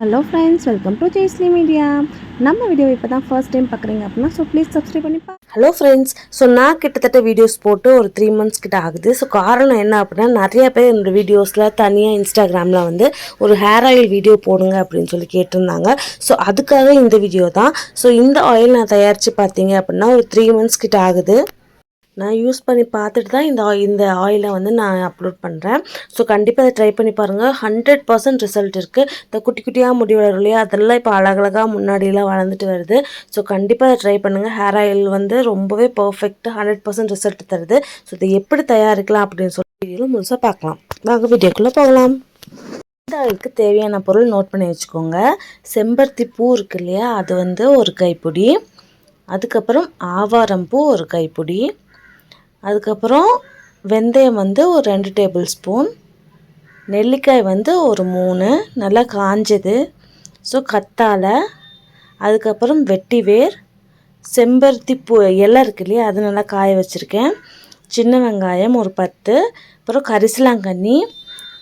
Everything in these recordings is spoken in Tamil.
Hello friends, welcome to Jaisly media. நம்ம வீடியோ இப்போ தான் ஃபர்ஸ்ட் டைம் பார்க்குறீங்க அப்படின்னா ப்ளீஸ் சப்ஸ்கிரைப் பண்ணிப்பா. ஹலோ ஃப்ரெண்ட்ஸ், நான் கிட்டத்தட்ட வீடியோஸ் போட்டு ஒரு 3 months கிட்ட ஆகுது. காரணம் என்ன அப்படின்னா, நிறைய பேர் என்னோடய வீடியோஸில் தனியாக இன்ஸ்டாகிராமில் ஒரு ஹேர் ஆயில் வீடியோ போடுங்க அப்படின்னு சொல்லி கேட்டிருந்தாங்க. அதுக்காக இந்த வீடியோ தான். இந்த ஆயில் நான் தயாரித்து பார்த்தீங்க அப்படின்னா ஒரு 3 months கிட்ட ஆகுது. நான் யூஸ் பண்ணி பார்த்துட்டு தான் இந்த ஆயிலை நான் அப்லோட் பண்ணுறேன். கண்டிப்பாக அதை ட்ரை பண்ணி பாருங்கள். 100% ரிசல்ட் இருக்குது. இந்த குட்டி குட்டியாக முடி வளரும் இல்லையா, அதெல்லாம் இப்போ அழகழகாக முன்னாடியெல்லாம் வளர்ந்துட்டு வருது. கண்டிப்பாக அதை ட்ரை பண்ணுங்கள். ஹேர் ஆயில் ரொம்பவே பர்ஃபெக்டாக 100% ரிசல்ட் தருது. இதை எப்படி தயாரிக்கலாம் அப்படின்னு சொல்லி வீடியோவில் முழுசாக பார்க்கலாம். வாங்க வீடியோக்குள்ளே போகலாம். இந்த ஆயிலுக்கு தேவையான பொருள் நோட் பண்ணி வச்சுக்கோங்க. செம்பருத்தி பூ இருக்கு இல்லையா, அது ஒரு கைப்பிடி. அதுக்கப்புறம் ஆவாரம் பூ ஒரு கைப்பிடி. அதுக்கப்புறம் வெந்தயம் ஒரு 2 டேபிள் ஸ்பூன். நெல்லிக்காய் ஒரு 3 நல்லா காஞ்சது. கத்தாழை, அதுக்கப்புறம் வெட்டிவேர், செம்பருத்தி பூ இலை இருக்கு இல்லையா, அது நல்லா காய வச்சுருக்கேன். சின்ன வெங்காயம் ஒரு 10, அப்புறம் கரிசலாங்கண்ணி,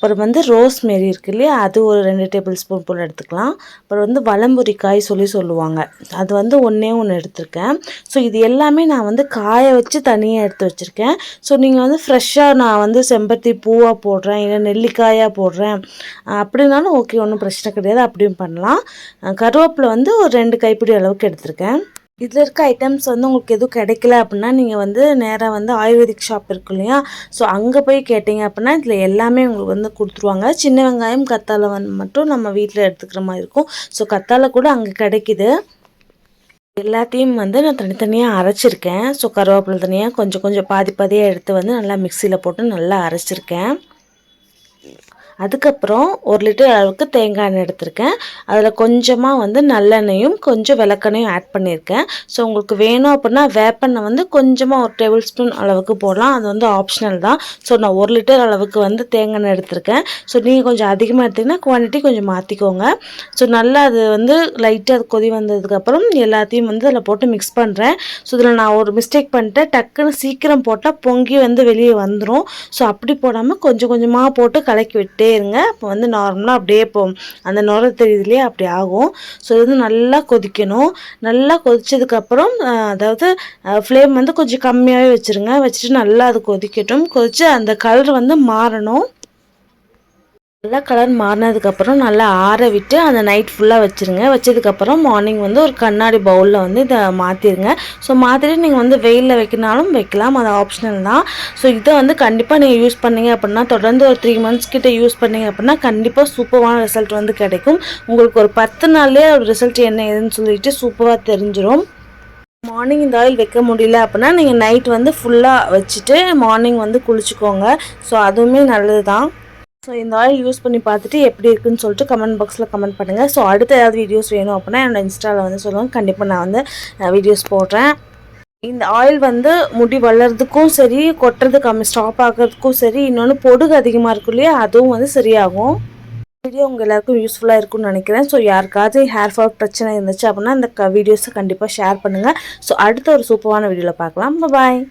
அப்புறம் ரோஸ்மேரி இருக்கு இல்லையா, அது ஒரு 2 டேபிள் ஸ்பூன் போல் எடுத்துக்கலாம். அப்புறம் வலம்புரிக்காய் சொல்லுவாங்க, அது ஒன்றே எடுத்திருக்கேன். இது எல்லாமே நான் காய வச்சு தனியாக எடுத்து வச்சுருக்கேன். நீங்கள் ஃப்ரெஷ்ஷாக நான் செம்பருத்தி பூவாக போடுறேன், இல்லை நெல்லிக்காயாக போடுறேன் அப்படின்னாலும் ஓகே, ஒன்றும் பிரச்சனை கிடையாது, அப்படியும் பண்ணலாம். கருவேப்பிலை ஒரு 2 கைப்பிடி அளவுக்கு எடுத்திருக்கேன். இதில் இருக்க ஐட்டம்ஸ் உங்களுக்கு எதுவும் கிடைக்கல அப்படின்னா நீங்கள் நேராக ஆயுர்வேதிக் ஷாப் இருக்கு இல்லையா, அங்கே போய் கேட்டிங்க அப்படின்னா இதில் எல்லாமே உங்களுக்கு கொடுத்துருவாங்க. சின்ன வெங்காயம் கத்தாழை மட்டும் நம்ம வீட்டில் எடுத்துக்கிற மாதிரி இருக்கும். கத்தாழை கூட அங்கே கிடைக்கிது. எல்லாத்தையும் நான் தனித்தனியாக அரைச்சிருக்கேன். கருவேப்பிலை தனியாக கொஞ்சம் கொஞ்சம் பாதி பாதியாக எடுத்து நல்லா மிக்சியில் போட்டு நல்லா அரைச்சிருக்கேன். அதுக்கப்புறம் 1 லிட்டர் அளவுக்கு தேங்காய் எண்ணெய் எடுத்திருக்கேன். அதில் கொஞ்சமாக நல்லெண்ணெயும் கொஞ்சம் விளக்கெண்ணையும் ஆட் பண்ணியிருக்கேன். உங்களுக்கு வேணும் அப்படின்னா வேப்பெண்ணெய் கொஞ்சமாக 1 டேபிள் ஸ்பூன் அளவுக்கு போடலாம், அது ஆப்ஷனல் தான். நான் 1 லிட்டர் அளவுக்கு தேங்காய் எண்ணெய் எடுத்திருக்கேன். நீங்கள் கொஞ்சம் அதிகமாக எடுத்திங்கன்னா குவான்டிட்டி கொஞ்சம் மாற்றிக்கோங்க. நல்லா அது லைட்டாக அது கொதி வந்ததுக்கப்புறம் எல்லாத்தையும் அதில் போட்டு மிக்ஸ் பண்ணுறேன். இதில் நான் ஒரு மிஸ்டேக் பண்ணிட்டேன், டக்குன்னு சீக்கிரம் போட்டால் பொங்கி வெளியே வந்துடும். அப்படி போடாமல் கொஞ்சம் கொஞ்சமாக போட்டு கலக்கி விட்டு இருங்க. அப்போ நார்மலாக அப்படியே அந்த நுரை தெரியுதுலேயே அப்படி ஆகும். இது நல்லா கொதிக்கணும். நல்லா கொதிச்சதுக்கப்புறம் அதாவது ஃப்ளேம் கொஞ்சம் கம்மியாகவே வச்சுருங்க. வச்சுட்டு நல்லா அது கொதிக்கட்டும். கொதித்து அந்த கலர் மாறணும். நல்லா கலர் மாறினதுக்கப்புறம் நல்லா ஆற விட்டு அந்த நைட் ஃபுல்லாக வச்சுருங்க. வச்சதுக்கப்புறம் மார்னிங் ஒரு கண்ணாடி பவுலில் இதை மாற்றிடுங்க. மாற்றிட்டு நீங்கள் வெயிலில் வைக்கினாலும் வைக்கலாம், அது ஆப்ஷனல் தான். இதை கண்டிப்பாக நீங்கள் யூஸ் பண்ணிங்க அப்படின்னா தொடர்ந்து ஒரு 3 months கிட்ட யூஸ் பண்ணிங்க அப்படின்னா கண்டிப்பாக சூப்பரான ரிசல்ட் கிடைக்கும். உங்களுக்கு ஒரு 10 நாள்லேயே ஒரு ரிசல்ட் என்ன ஏதுன்னு சொல்லிட்டு சூப்பராக தெரிஞ்சிடும். மார்னிங் இந்த ஆயில் வைக்க முடியல அப்படின்னா நீங்கள் நைட் ஃபுல்லாக வச்சுட்டு மார்னிங் குளிச்சுக்கோங்க. அதுவுமே நல்லது தான். இந்த ஆயில் யூஸ் பண்ணி பார்த்துட்டு எப்படி இருக்குன்னு சொல்லிட்டு கமெண்ட் பாக்ஸில் கமெண்ட் பண்ணுங்கள். அடுத்த ஏதாவது வீடியோஸ் வேணும் அப்படின்னா என்னோட இன்ஸ்டாவில் சொல்லுவாங்க, கண்டிப்பாக நான் வீடியோஸ் போடுறேன். இந்த ஆயில் முடி வளர்றதுக்கும் சரி, கொட்டுறது ஸ்டாப் ஆகிறதுக்கும் சரி, இன்னொன்று பொடுகு அதிகமாக இருக்கும் இல்லையா, அதுவும் சரியாகும். வீடியோ உங்கள் எல்லாருக்கும் யூஸ்ஃபுல்லாக இருக்கும்னு நினைக்கிறேன். யாருக்காவது ஹேர் ஃபால் பிரச்சனை இருந்துச்சு அப்படின்னா இந்த வீடியோஸை கண்டிப்பாக ஷேர் பண்ணுங்கள். அடுத்த ஒரு சூப்பரான வீடியோவில் பார்க்கலாம். பாய்.